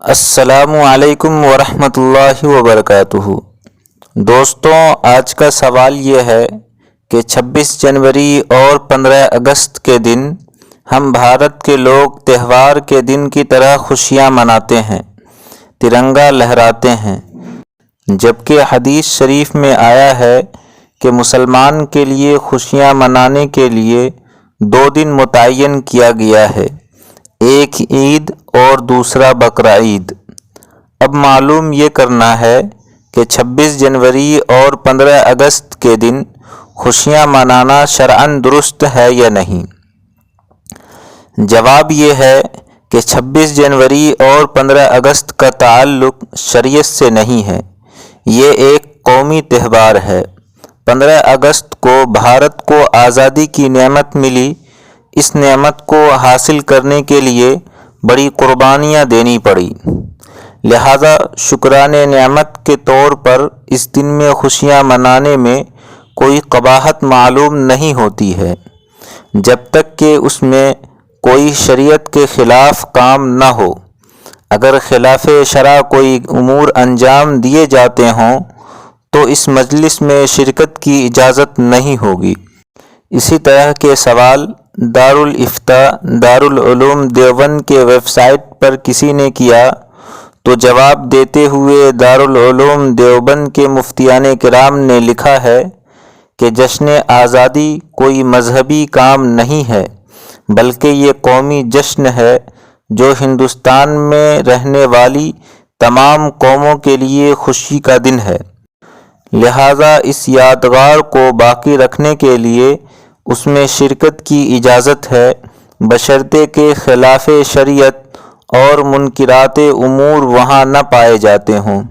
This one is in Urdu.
السلام علیکم ورحمۃ اللہ وبرکاتہ۔ دوستوں، آج کا سوال یہ ہے کہ 26 جنوری اور 15 اگست کے دن ہم بھارت کے لوگ تہوار کے دن کی طرح خوشیاں مناتے ہیں، ترنگا لہراتے ہیں، جبکہ حدیث شریف میں آیا ہے کہ مسلمان کے لیے خوشیاں منانے کے لیے 2 دن متعین کیا گیا ہے، ایک عید اور دوسرا بقرعید۔ اب معلوم یہ کرنا ہے کہ 26 جنوری اور 15 اگست کے دن خوشیاں منانا شرعاً درست ہے یا نہیں۔ جواب یہ ہے کہ 26 جنوری اور 15 اگست کا تعلق شریعت سے نہیں ہے، یہ ایک قومی تہوار ہے۔ 15 اگست کو بھارت کو آزادی کی نعمت ملی، اس نعمت کو حاصل کرنے کے لیے بڑی قربانیاں دینی پڑی، لہذا شکرانے نعمت کے طور پر اس دن میں خوشیاں منانے میں کوئی قباحت معلوم نہیں ہوتی ہے، جب تک کہ اس میں کوئی شریعت کے خلاف کام نہ ہو۔ اگر خلاف شرع کوئی امور انجام دیے جاتے ہوں تو اس مجلس میں شرکت کی اجازت نہیں ہوگی۔ اسی طرح کے سوال دارالافتاء دارالعلوم دیوبند کے ویب سائٹ پر کسی نے کیا تو جواب دیتے ہوئے دارالعلوم دیوبند کے مفتیان کرام نے لکھا ہے کہ جشن آزادی کوئی مذہبی کام نہیں ہے، بلکہ یہ قومی جشن ہے جو ہندوستان میں رہنے والی تمام قوموں کے لیے خوشی کا دن ہے، لہذا اس یادگار کو باقی رکھنے کے لیے اس میں شرکت کی اجازت ہے، بشرطے کہ خلاف شریعت اور منکرات امور وہاں نہ پائے جاتے ہوں۔